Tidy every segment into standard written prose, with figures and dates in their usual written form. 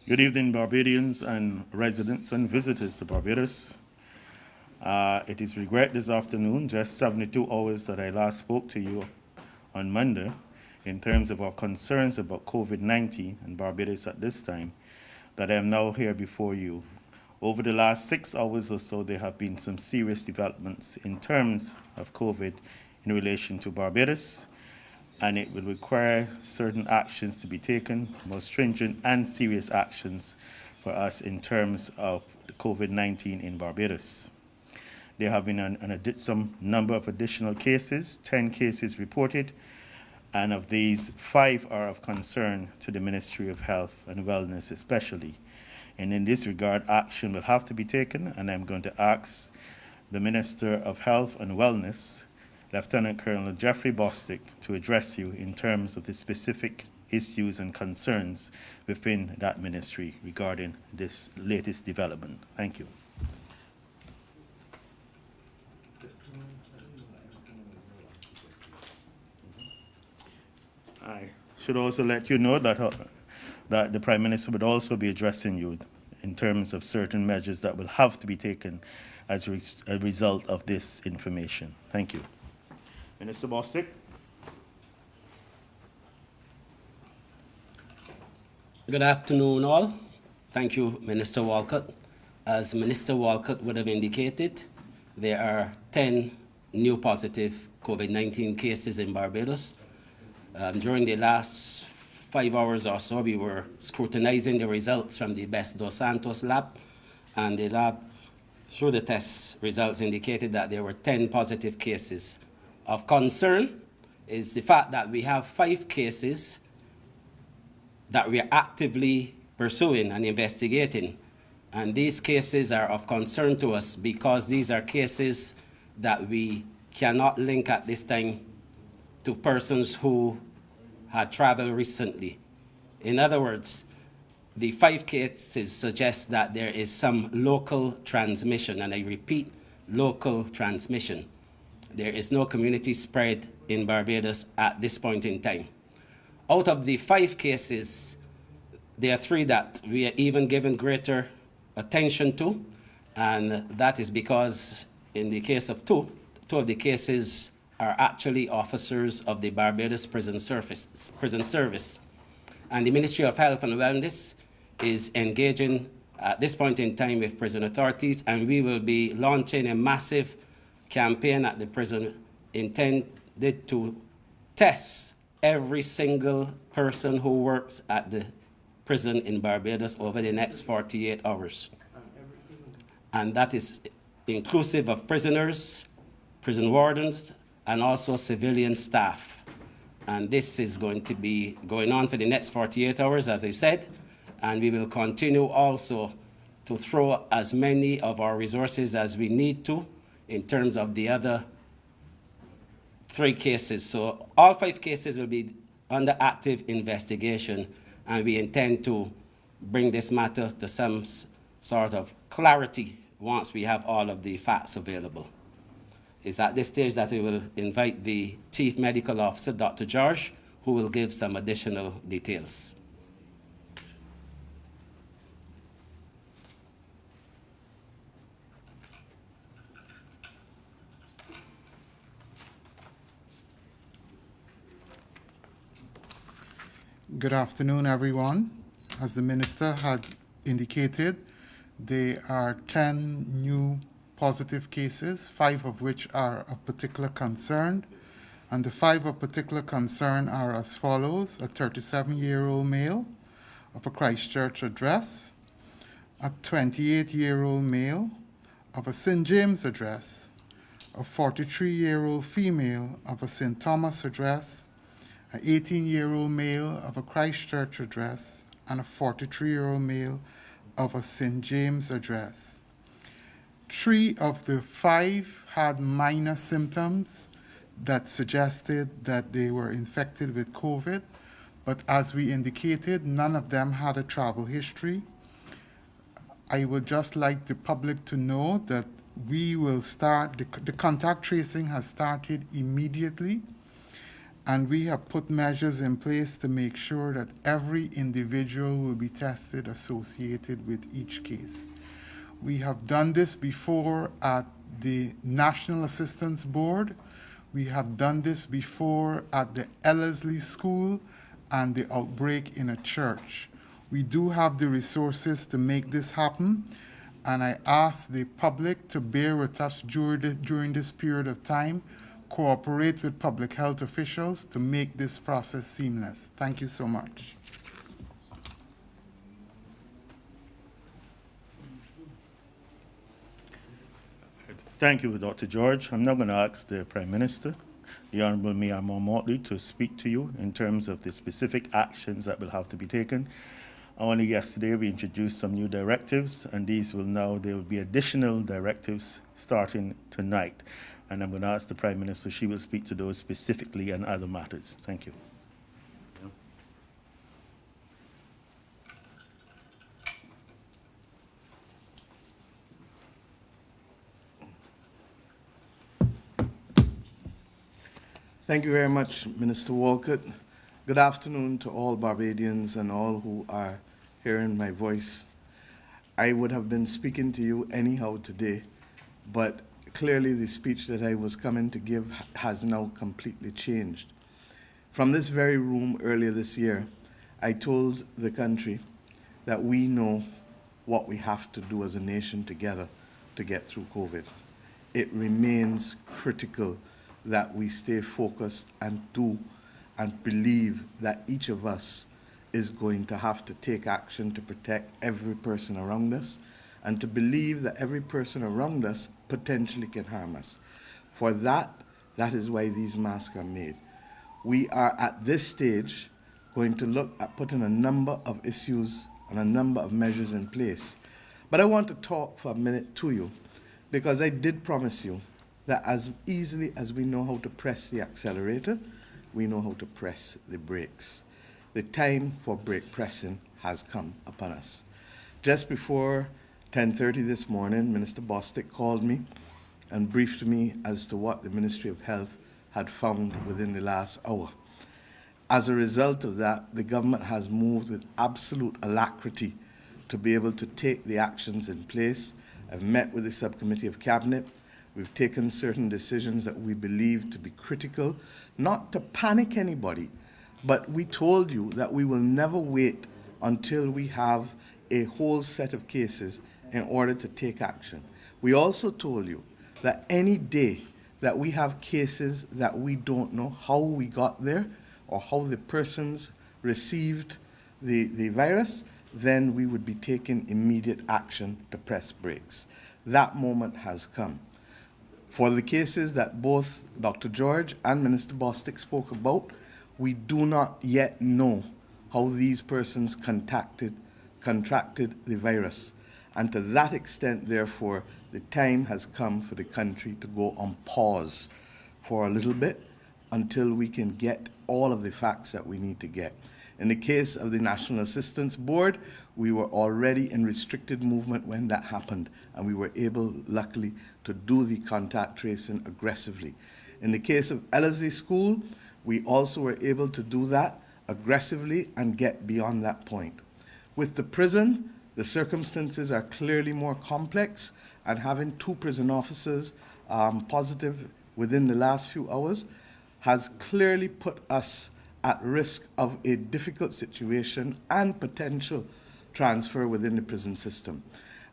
Good evening, Barbadians and residents and visitors to Barbados. It is regret this afternoon, just 72 hours that I last spoke to you on Monday, in terms of our concerns about COVID-19 and Barbados at this time, that I am now here before you. Over the last 6 hours or so, there have been some serious developments in terms of COVID in relation to Barbados, and it will require certain actions to be taken, more stringent and serious actions for us in terms of the COVID-19 in Barbados. There have been some number of additional cases, 10 cases reported, and of these, 5 are of concern to the Ministry of Health and Wellness especially. And in this regard, action will have to be taken, and I'm going to ask the Minister of Health and Wellness, Lieutenant Colonel Jeffrey Bostic, to address you in terms of the specific issues and concerns within that ministry regarding this latest development. Thank you. I should also let you know that the Prime Minister would also be addressing you in terms of certain measures that will have to be taken as a result of this information. Thank you. Minister Bostic. Good afternoon, all. Thank you, Minister Walcott. As Minister Walcott would have indicated, there are 10 new positive COVID-19 cases in Barbados. During the last 5 hours or so, we were scrutinizing the results from the Best dos Santos lab, and the lab, through the test results, indicated that there were 10 positive cases. Of concern is the fact that we have 5 cases that we are actively pursuing and investigating. And these cases are of concern to us because these are cases that we cannot link at this time to persons who had traveled recently. In other words, the 5 cases suggest that there is some local transmission, and I repeat, local transmission. There is no community spread in Barbados at this point in time. Out of the 5 cases, there are 3 that we are even given greater attention to, and that is because in the case of 2 of the cases are actually officers of the Barbados Prison Service. And the Ministry of Health and Wellness is engaging at this point in time with prison authorities, and we will be launching a massive campaign at the prison intended to test every single person who works at the prison in Barbados over the next 48 hours. And that is inclusive of prisoners, prison wardens, and also civilian staff. And this is going to be going on for the next 48 hours, as I said, and we will continue also to throw as many of our resources as we need to in terms of the other 3 cases. So all 5 cases will be under active investigation, and we intend to bring this matter to some sort of clarity once we have all of the facts available. It's at this stage that we will invite the Chief Medical Officer, Dr. George, who will give some additional details. Good afternoon, everyone. As the Minister had indicated, there are 10 new positive cases, 5 of which are of particular concern. And the 5 of particular concern are as follows: a 37-year-old male of a Christchurch address, a 28-year-old male of a St. James address, a 43-year-old female of a St. Thomas address, an 18-year-old male of a Christchurch address, and a 43-year-old male of a St. James address. 3 of the 5 had minor symptoms that suggested that they were infected with COVID, but as we indicated, none of them had a travel history. I would just like the public to know that we will start, the contact tracing has started immediately, and we have put measures in place to make sure that every individual will be tested associated with each case. We have done this before at the National Assistance Board. We have done this before at the Ellerslie School and the outbreak in a church. We do have the resources to make this happen, and I ask the public to bear with us during this period of time, cooperate with public health officials to make this process seamless. Thank you so much. Thank you, Dr. George. I'm now going to ask the Prime Minister, the Honourable Mayor Motley, to speak to you in terms of the specific actions that will have to be taken. Only yesterday we introduced some new directives, and there will be additional directives starting tonight. And I'm going to ask the Prime Minister, she will speak to those specifically and other matters. Thank you. Thank you very much, Minister Walcott. Good afternoon to all Barbadians and all who are hearing my voice. I would have been speaking to you anyhow today, but clearly the speech that I was coming to give has now completely changed. From this very room earlier this year, I told the country that we know what we have to do as a nation together to get through COVID. It remains critical that we stay focused and do and believe that each of us is going to have to take action to protect every person around us, and to believe that every person around us potentially can harm us. For that is why these masks are made. We are at this stage going to look at putting a number of issues and a number of measures in place. But I want to talk for a minute to you, because I did promise you that as easily as we know how to press the accelerator, we know how to press the brakes. The time for brake pressing has come upon us. Just before 10:30 this morning, Minister Bostic called me and briefed me as to what the Ministry of Health had found within the last hour. As a result of that, the government has moved with absolute alacrity to be able to take the actions in place. I've met with the subcommittee of cabinet. We've taken certain decisions that we believe to be critical, not to panic anybody, but we told you that we will never wait until we have a whole set of cases in order to take action. We also told you that any day that we have cases that we don't know how we got there or how the persons received the virus, then we would be taking immediate action to press brakes. That moment has come. For the cases that both Dr. George and Minister Bostic spoke about, we do not yet know how these persons contracted the virus. And to that extent, therefore, the time has come for the country to go on pause for a little bit until we can get all of the facts that we need to get. In the case of the National Assistance Board, we were already in restricted movement when that happened, and we were able, luckily, to do the contact tracing aggressively. In the case of Ellerslie School, we also were able to do that aggressively and get beyond that point. With the prison, the circumstances are clearly more complex, and having 2 prison officers positive within the last few hours has clearly put us at risk of a difficult situation and potential transfer within the prison system.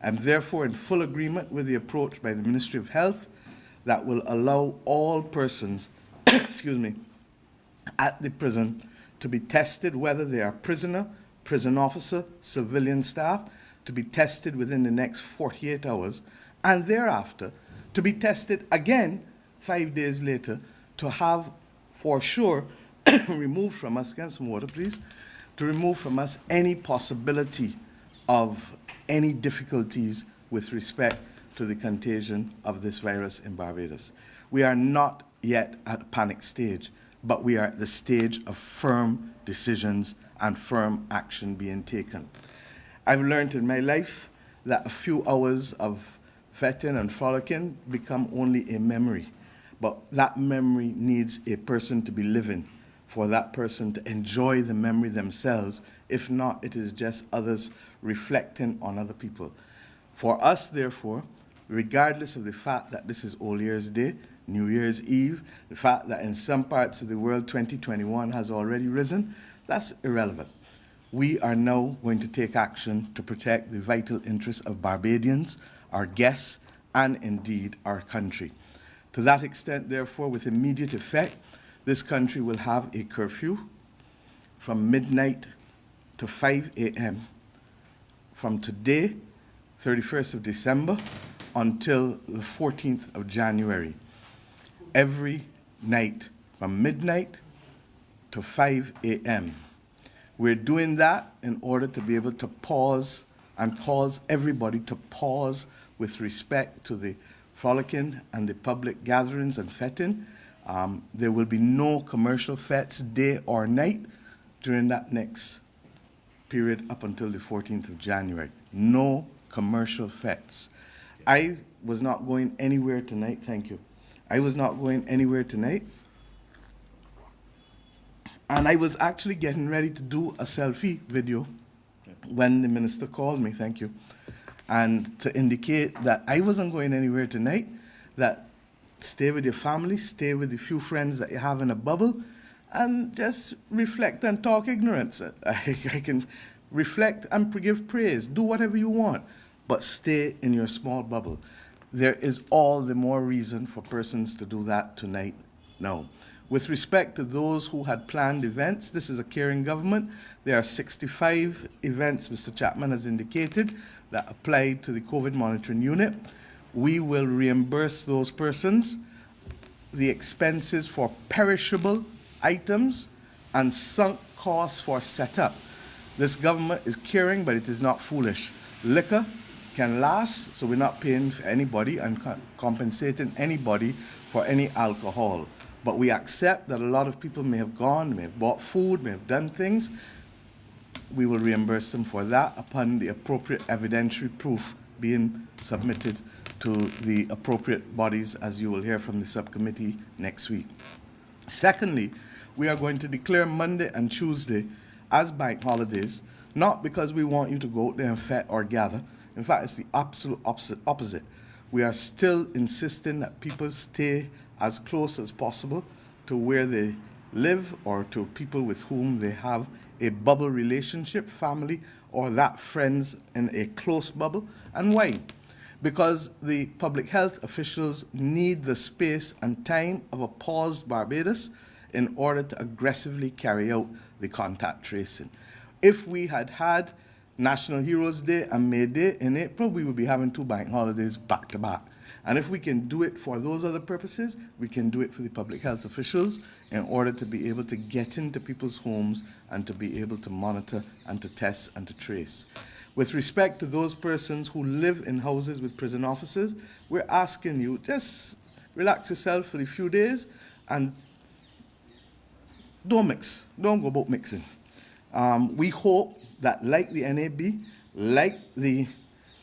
I'm therefore in full agreement with the approach by the Ministry of Health that will allow all persons excuse me, at the prison to be tested, whether they are prisoner, prison officer, civilian staff, to be tested within the next 48 hours, and thereafter to be tested again 5 days later to have for sure remove from us, get some water please, to remove from us any possibility of any difficulties with respect to the contagion of this virus in Barbados. We are not yet at a panic stage, but we are at the stage of firm decisions and firm action being taken. I've learned in my life that a few hours of fetting and frolicking become only a memory, but that memory needs a person to be living for that person to enjoy the memory themselves. If not, it is just others reflecting on other people. For us, therefore, regardless of the fact that this is Old Year's Day, New Year's Eve, the fact that in some parts of the world 2021 has already risen, that's irrelevant. We are now going to take action to protect the vital interests of Barbadians, our guests, and indeed our country. To that extent, therefore, with immediate effect, this country will have a curfew from midnight to 5 a.m. from today, 31st of December, until the 14th of January. Every night from midnight to 5 a.m. We're doing that in order to be able to pause and cause everybody to pause with respect to the frolicking and the public gatherings and fetting. There will be no commercial fetes day or night during that next period up until the 14th of January. No commercial fetes. I was not going anywhere tonight, thank you. I was not going anywhere tonight. And I was actually getting ready to do a selfie video when the minister called me, thank you, and to indicate that I wasn't going anywhere tonight, that stay with your family, stay with the few friends that you have in a bubble, and just reflect and talk ignorance. I can reflect and give praise, do whatever you want, but stay in your small bubble. There is all the more reason for persons to do that tonight now. With respect to those who had planned events, this is a caring government. There are 65 events, Mr. Chapman has indicated, that applied to the COVID monitoring unit. We will reimburse those persons the expenses for perishable items and sunk costs for setup. This government is caring, but it is not foolish. Liquor can last, so we're not paying for anybody and compensating anybody for any alcohol. But we accept that a lot of people may have gone, may have bought food, may have done things. We will reimburse them for that upon the appropriate evidentiary proof being submitted to the appropriate bodies, as you will hear from the subcommittee next week. Secondly, we are going to declare Monday and Tuesday as bank holidays, not because we want you to go out there and fet or gather. In fact, it's the absolute opposite. We are still insisting that people stay as close as possible to where they live or to people with whom they have a bubble relationship, family, or that friends in a close bubble. And why? Because the public health officials need the space and time of a paused Barbados in order to aggressively carry out the contact tracing. If we had had National Heroes Day and May Day in April, we would be having 2 bank holidays back to back. And if we can do it for those other purposes, we can do it for the public health officials in order to be able to get into people's homes and to be able to monitor and to test and to trace. With respect to those persons who live in houses with prison officers, we're asking you, just relax yourself for a few days and don't mix. Don't go about mixing. We hope that, like the NAB, like the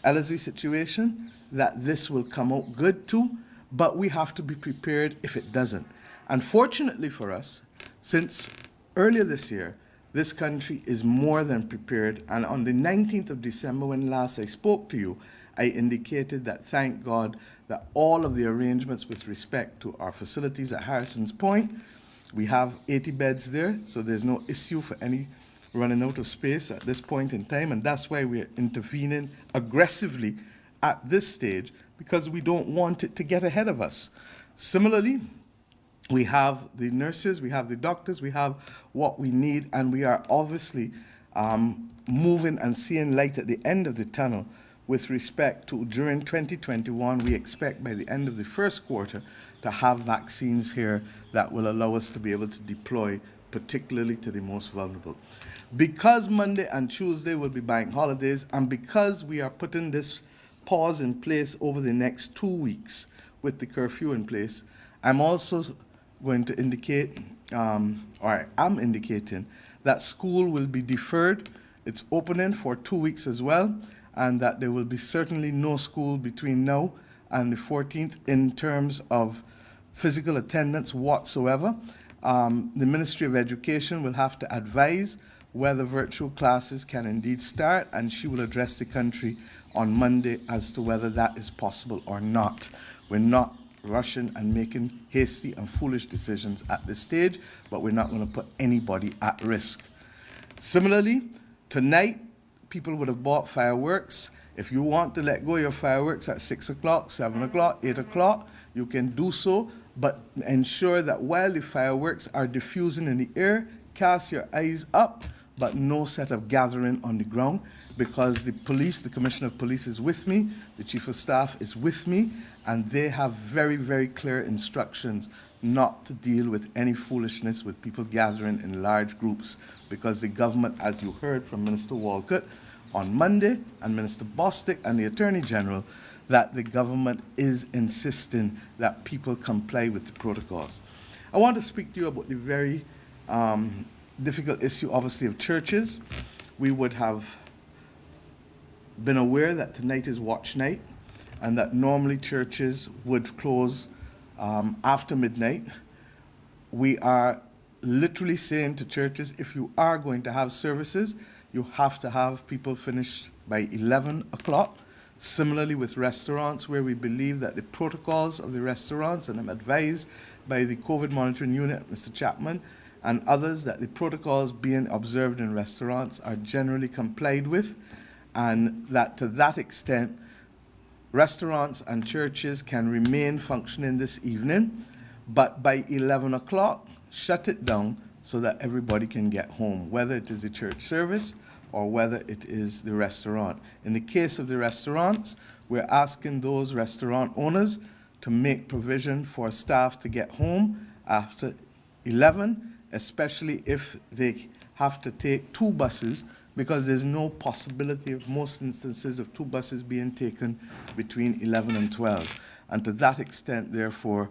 LSE situation, that this will come out good too, but we have to be prepared if it doesn't. Unfortunately for us, since earlier this year, this country is more than prepared, and on the 19th of December, when last I spoke to you, I indicated that, thank God, that all of the arrangements with respect to our facilities at Harrison's Point, we have 80 beds there, so there's no issue for any running out of space at this point in time, and that's why we're intervening aggressively at this stage, because we don't want it to get ahead of us. Similarly, we have the nurses, we have the doctors, we have what we need, and we are obviously moving and seeing light at the end of the tunnel with respect to, during 2021, we expect by the end of the first quarter to have vaccines here that will allow us to be able to deploy, particularly to the most vulnerable. Because Monday and Tuesday will be bank holidays, and because we are putting this pause in place over the next 2 weeks with the curfew in place, I'm also going to indicate, or I am indicating, that school will be deferred. It's opening for 2 weeks as well, and that there will be certainly no school between now and the 14th in terms of physical attendance whatsoever. The Ministry of Education will have to advise whether virtual classes can indeed start, and she will address the country on Monday as to whether that is possible or not. We're not rushing and making hasty and foolish decisions at this stage, but we're not going to put anybody at risk. Similarly, tonight, people would have bought fireworks. If you want to let go of your fireworks at 6 o'clock, 7 o'clock, 8 o'clock, you can do so, but ensure that while the fireworks are diffusing in the air, cast your eyes up, but no set of gathering on the ground, because the police, the Commissioner of Police is with me, the Chief of Staff is with me, and they have very, very clear instructions not to deal with any foolishness with people gathering in large groups, because the government, as you heard from Minister Walcott on Monday, and Minister Bostic and the Attorney General, that the government is insisting that people comply with the protocols. I want to speak to you about the very difficult issue, obviously, of churches. We would have been aware that tonight is watch night, and that normally churches would close after midnight. We are literally saying to churches, if you are going to have services, you have to have people finished by 11 o'clock. Similarly with restaurants, where we believe that the protocols of the restaurants, and I'm advised by the COVID monitoring unit, Mr. Chapman, and others, that the protocols being observed in restaurants are generally complied with, and that to that extent, restaurants and churches can remain functioning this evening, but by 11 o'clock, shut it down so that everybody can get home, whether it is a church service or whether it is the restaurant. In the case of the restaurants, we're asking those restaurant owners to make provision for staff to get home after 11, especially if they have to take 2 buses, because there's no possibility of most instances of 2 buses being taken between 11 and 12. And to that extent, therefore,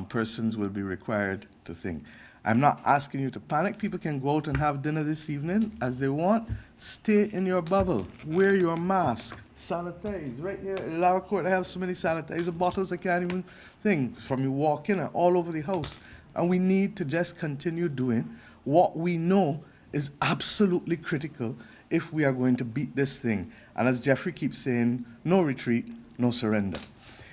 persons will be required to think. I'm not asking you to panic. People can go out and have dinner this evening as they want. Stay in your bubble. Wear your mask. Sanitize. Right here in Lower Court, I have so many sanitizer bottles I can't even think. From you walk in and all over the house. And we need to just continue doing what we know is absolutely critical if we are going to beat this thing. And as Jeffrey keeps saying, no retreat, no surrender.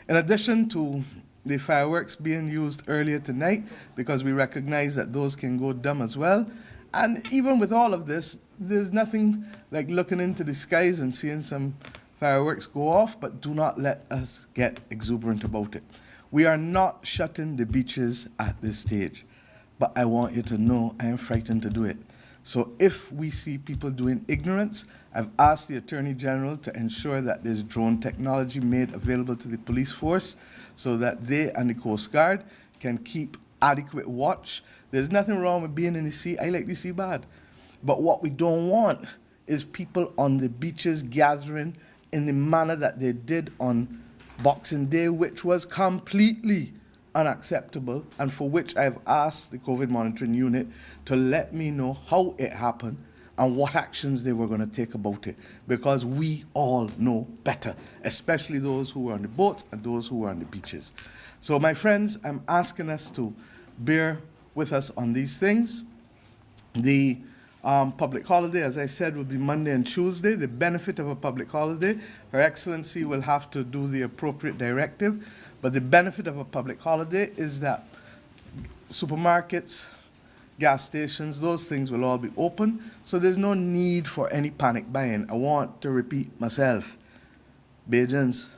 In addition to the fireworks being used earlier tonight, because we recognize that those can go dumb as well. And even with all of this, there's nothing like looking into the skies and seeing some fireworks go off, but do not let us get exuberant about it. We are not shutting the beaches at this stage, but I want you to know I am frightened to do it. So if we see people doing ignorance, I've asked the Attorney General to ensure that there's drone technology made available to the police force so that they and the Coast Guard can keep adequate watch. There's nothing wrong with being in the sea. I like the sea bad. But what we don't want is people on the beaches gathering in the manner that they did on Boxing Day, which was completely unacceptable, and for which I've asked the COVID monitoring unit to let me know how it happened and what actions they were going to take about it, because we all know better, especially those who were on the boats and those who were on the beaches. So my friends, I'm asking us to bear with us on these things. The public holiday, as I said, will be Monday and Tuesday. The benefit of a public holiday, Her Excellency will have to do the appropriate directive, but the benefit of a public holiday is that supermarkets, gas stations, those things will all be open, so there's no need for any panic buying. I want to repeat myself. Bajans,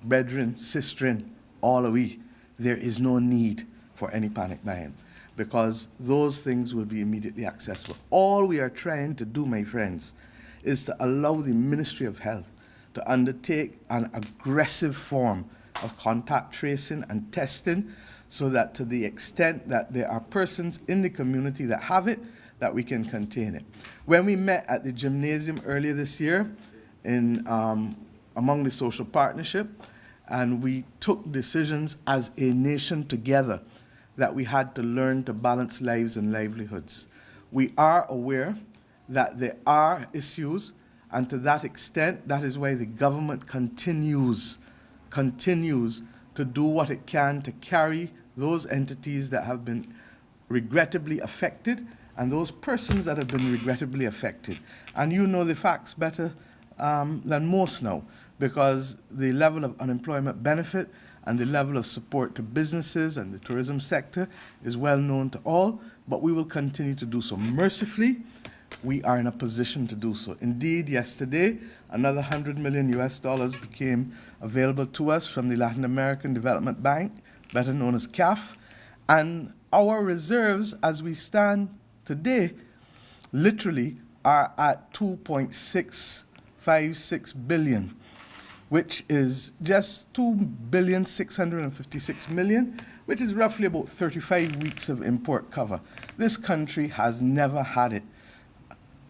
brethren, sistren, all of we, there is no need for any panic buying, because those things will be immediately accessible. All we are trying to do, my friends, is to allow the Ministry of Health to undertake an aggressive form of contact tracing and testing, so that to the extent that there are persons in the community that have it, that we can contain it. When we met at the gymnasium earlier this year in among the social partnership, and we took decisions as a nation together that we had to learn to balance lives and livelihoods. We are aware that there are issues, and to that extent, that is why the government continues to do what it can to carry those entities that have been regrettably affected and those persons that have been regrettably affected. And you know the facts better than most now, because the level of unemployment benefit and the level of support to businesses and the tourism sector is well known to all, but we will continue to do so. Mercifully, we are in a position to do so. Indeed, yesterday, another $100 million became available to us from the Latin American Development Bank, better known as CAF, and our reserves as we stand today literally are at 2.656 billion, which is just 2,656,000,000, which is roughly about 35 weeks of import cover. This country has never had it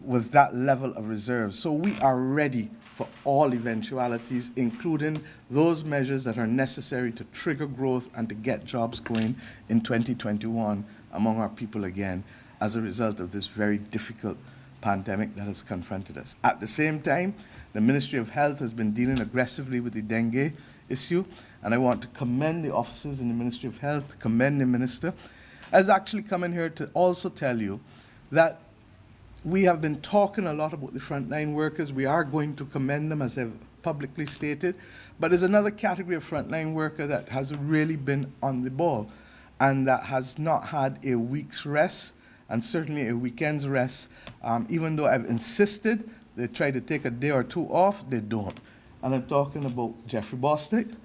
with that level of reserves. So we are ready for all eventualities, including those measures that are necessary to trigger growth and to get jobs going in 2021 among our people again as a result of this very difficult pandemic that has confronted us. At the same time, the Ministry of Health has been dealing aggressively with the dengue issue, and I want to commend the officers in the Ministry of Health, commend the Minister. I was actually coming here to also tell you that we have been talking a lot about the frontline workers. We are going to commend them, as I've publicly stated, but there's another category of frontline worker that has really been on the ball and that has not had a week's rest, and certainly a weekend's rest. Even though I've insisted they try to take a day or two off, they don't. And I'm talking about Jeffrey Bostic,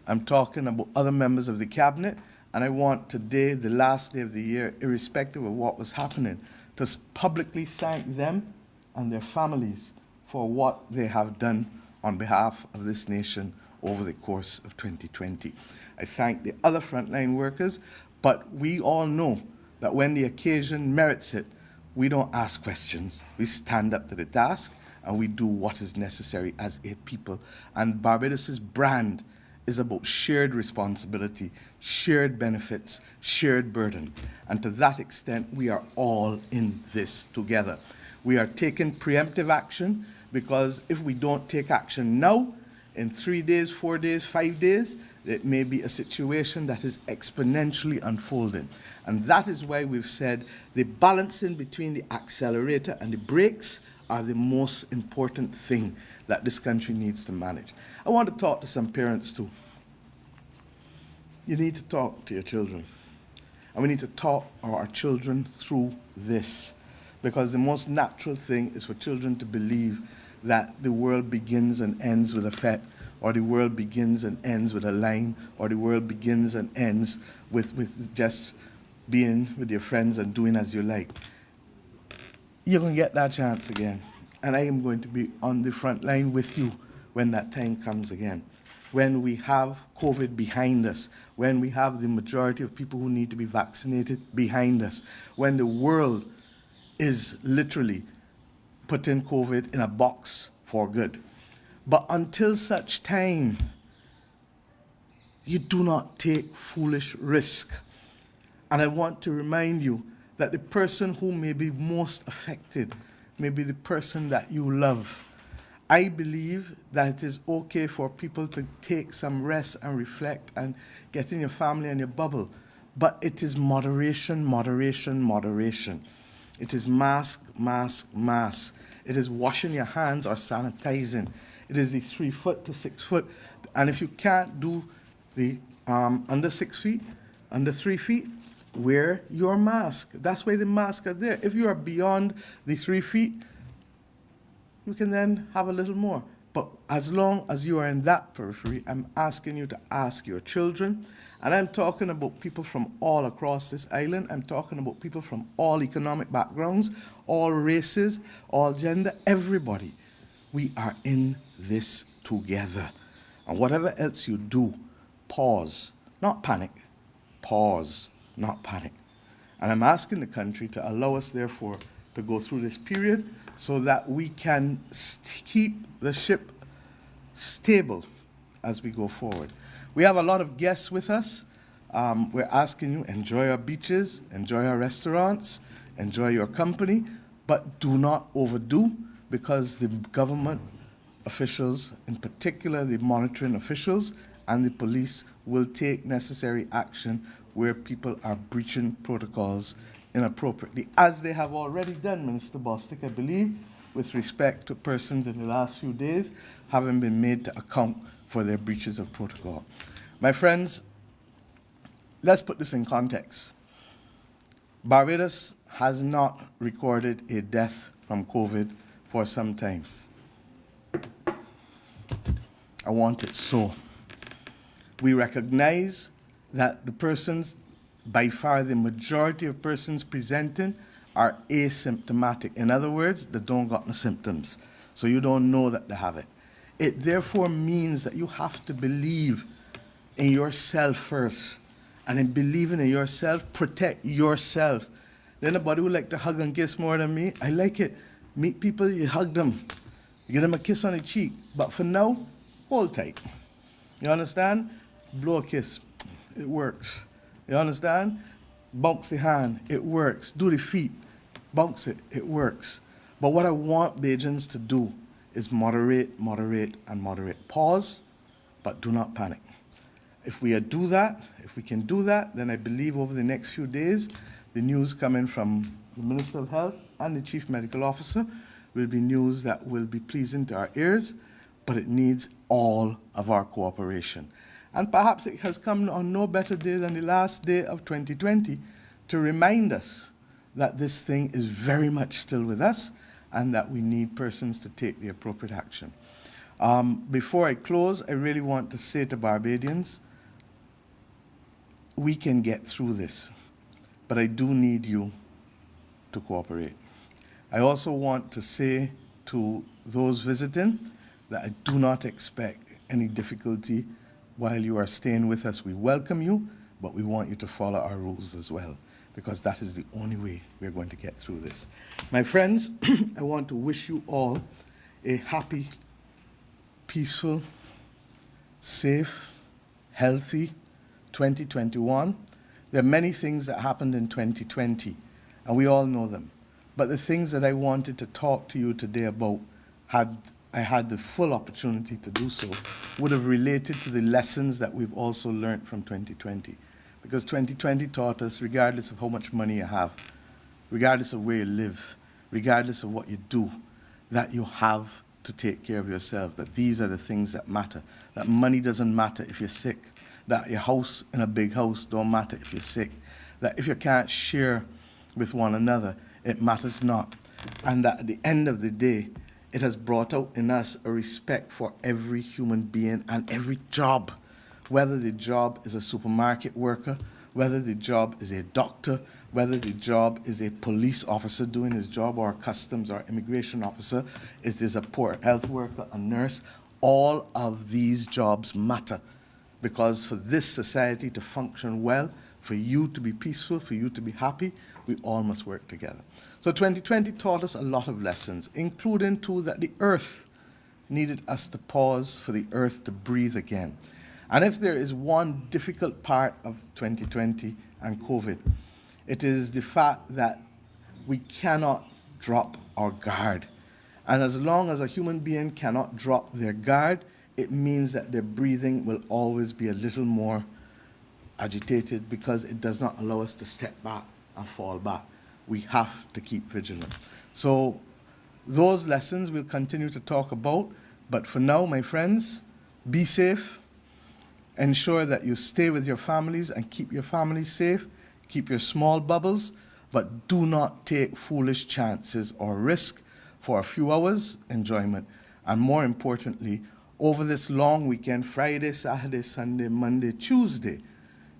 I'm talking about other members of the cabinet, and I want today, the last day of the year, irrespective of what was happening, to publicly thank them and their families for what they have done on behalf of this nation over the course of 2020. I thank the other frontline workers, but we all know that when the occasion merits it, we don't ask questions. We stand up to the task and we do what is necessary as a people. And Barbados's brand is about shared responsibility, shared benefits, shared burden. And to that extent, we are all in this together. We are taking preemptive action, because if we don't take action now, in 3 days, 4 days, 5 days, it may be a situation that is exponentially unfolding. And that is why we've said the balancing between the accelerator and the brakes are the most important thing that this country needs to manage. I want to talk to some parents too. You need to talk to your children. And we need to talk our children through this, because the most natural thing is for children to believe that the world begins and ends with a fet, or the world begins and ends with a line, or the world begins and ends with just being with your friends and doing as you like. You're going to get that chance again. And I am going to be on the front line with you when that time comes again. When we have COVID behind us, when we have the majority of people who need to be vaccinated behind us, when the world is literally putting COVID in a box for good. But until such time, you do not take foolish risk. And I want to remind you that the person who may be most affected may be the person that you love. I believe that it is okay for people to take some rest and reflect and get in your family and your bubble. But it is moderation, moderation, moderation. It is mask, mask, mask. It is washing your hands or sanitizing. It is the 3 foot to 6 foot. And if you can't do the under 6 feet, under 3 feet, wear your mask. That's why the masks are there. If you are beyond the 3 feet, you can then have a little more. But as long as you are in that periphery, I'm asking you to ask your children. And I'm talking about people from all across this island. I'm talking about people from all economic backgrounds, all races, all gender, everybody. We are in this together. And whatever else you do, pause, not panic. Pause, not panic. And I'm asking the country to allow us, therefore, to go through this period so that we can keep the ship stable as we go forward. We have a lot of guests with us. We're asking you, enjoy our beaches, enjoy our restaurants, enjoy your company, but do not overdo, because the government officials, in particular the monitoring officials and the police, will take necessary action where people are breaching protocols inappropriately, as they have already done, Minister Bostic, I believe, with respect to persons in the last few days having been made to account for their breaches of protocol. My friends, let's put this in context. Barbados has not recorded a death from COVID for some time. I want it so. We recognize that the persons, by far the majority of persons presenting, are asymptomatic. In other words, they don't got no symptoms. So you don't know that they have it. It therefore means that you have to believe in yourself first. And in believing in yourself, protect yourself. Then nobody would like to hug and kiss more than me. I like it. Meet people, you hug them. You give them a kiss on the cheek. But for now, hold tight. You understand? Blow a kiss. It works. You understand? Bounce the hand. It works. Do the feet. Bounce it. It works. But what I want Bajans to do is moderate, moderate, and moderate. Pause, but do not panic. If we do that, if we can do that, then I believe over the next few days, the news coming from the Minister of Health and the Chief Medical Officer will be news that will be pleasing to our ears, but it needs all of our cooperation. And perhaps it has come on no better day than the last day of 2020 to remind us that this thing is very much still with us and that we need persons to take the appropriate action. Before I close, I really want to say to Barbadians, we can get through this, but I do need you to cooperate. I also want to say to those visiting that I do not expect any difficulty while you are staying with us. We welcome you, but we want you to follow our rules as well, because that is the only way we're going to get through this. My friends, I want to wish you all a happy, peaceful, safe, healthy 2021. There are many things that happened in 2020, and we all know them. But the things that I wanted to talk to you today about, had I had the full opportunity to do so, would have related to the lessons that we've also learned from 2020. Because 2020 taught us, regardless of how much money you have, regardless of where you live, regardless of what you do, that you have to take care of yourself, that these are the things that matter, that money doesn't matter if you're sick, that your house in a big house don't matter if you're sick, that if you can't share with one another, it matters not. And that at the end of the day, it has brought out in us a respect for every human being and every job, whether the job is a supermarket worker, whether the job is a doctor, whether the job is a police officer doing his job, or a customs or immigration officer, is this a poor health worker, a nurse, all of these jobs matter. Because for this society to function well, for you to be peaceful, for you to be happy, we all must work together. So 2020 taught us a lot of lessons, including too that the earth needed us to pause for the earth to breathe again. And if there is one difficult part of 2020 and COVID, it is the fact that we cannot drop our guard. And as long as a human being cannot drop their guard, it means that their breathing will always be a little more agitated, because it does not allow us to step back and fall back. We have to keep vigilant. So those lessons we'll continue to talk about, but for now, my friends, be safe. Ensure that you stay with your families and keep your families safe. Keep your small bubbles, but do not take foolish chances or risk for a few hours enjoyment. And more importantly, over this long weekend, Friday, Saturday, Sunday, Monday, Tuesday,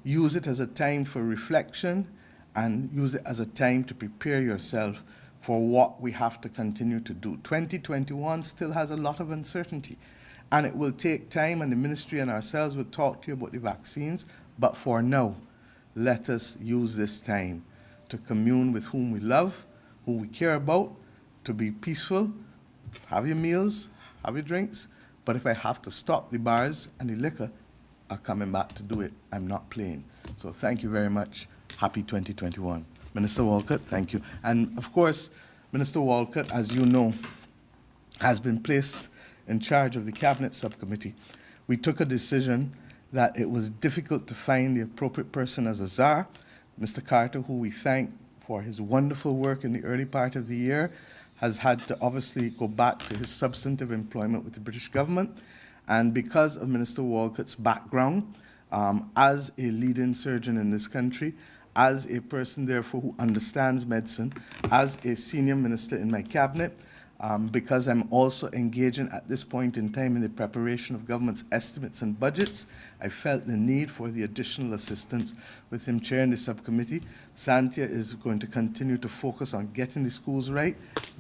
use it as a time for reflection and use it as a time to prepare yourself for what we have to continue to do. 2021 still has a lot of uncertainty, and it will take time, and the ministry and ourselves will talk to you about the vaccines, but for now, let us use this time to commune with whom we love, who we care about, to be peaceful, have your meals, have your drinks, but if I have to stop the bars and the liquor, I'm coming back to do it. I'm not playing. So thank you very much. Happy 2021. Minister Walcott, thank you. And of course, Minister Walcott, as you know, has been placed in charge of the Cabinet Subcommittee. We took a decision that it was difficult to find the appropriate person as a czar. Mr. Carter, who we thank for his wonderful work in the early part of the year, has had to obviously go back to his substantive employment with the British government. And because of Minister Walcott's background as a leading surgeon in this country, as a person, therefore, who understands medicine, as a senior minister in my cabinet, because I'm also engaging at this point in time in the preparation of government's estimates and budgets, I felt the need for the additional assistance with him chairing the subcommittee. Santia is going to continue to focus on getting the schools right.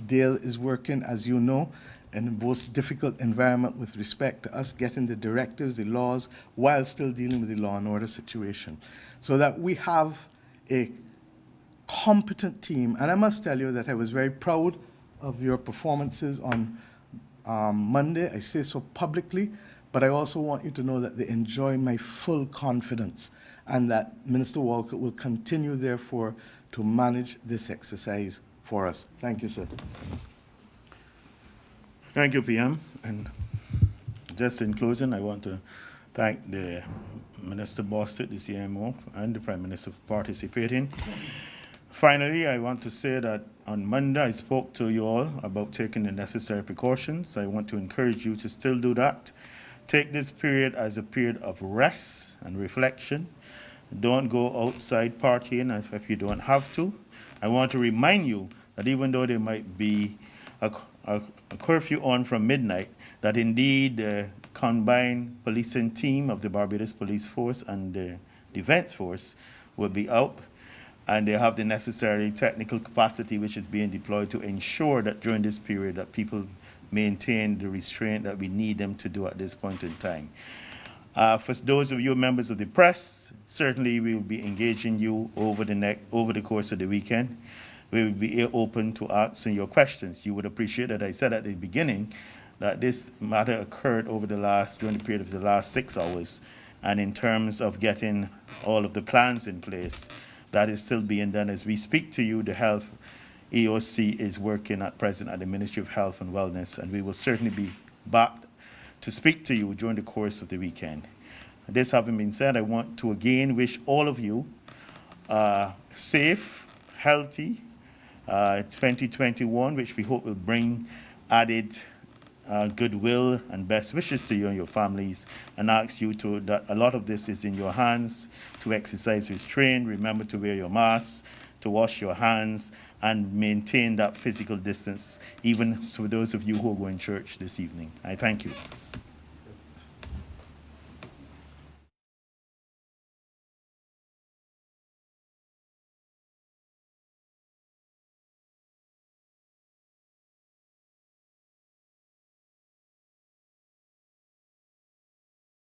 Dale is working, as you know, in the most difficult environment with respect to us getting the directives, the laws, while still dealing with the law and order situation. So that we have a competent team. And I must tell you that I was very proud of your performances on Monday. I say so publicly, but I also want you to know that they enjoy my full confidence and that Minister Walcott will continue, therefore, to manage this exercise for us. Thank you, sir. Thank you, PM. And just in closing, I want to thank the Minister Bostic, the CMO, and the Prime Minister for participating. Finally, I want to say that on Monday, I spoke to you all about taking the necessary precautions. I want to encourage you to still do that. Take this period as a period of rest and reflection. Don't go outside partying if you don't have to. I want to remind you that even though there might be a curfew on from midnight, that indeed the combined policing team of the Barbados Police Force and the Defense Force will be out, and they have the necessary technical capacity which is being deployed to ensure that during this period that people maintain the restraint that we need them to do at this point in time. For those of you members of the press, certainly we will be engaging you over the course of the weekend. We will be open to answering your questions. You would appreciate that I said at the beginning that this matter occurred during the period of the last 6 hours, and in terms of getting all of the plans in place, that is still being done as we speak to you. The Health EOC is working at present at the Ministry of Health and Wellness, and we will certainly be back to speak to you during the course of the weekend. This having been said, I want to again wish all of you safe, healthy 2021, which we hope will bring added goodwill and best wishes to you and your families, and ask you that a lot of this is in your hands, to exercise restraint, remember to wear your mask, to wash your hands, and maintain that physical distance, even for those of you who are going to church this evening. I thank you.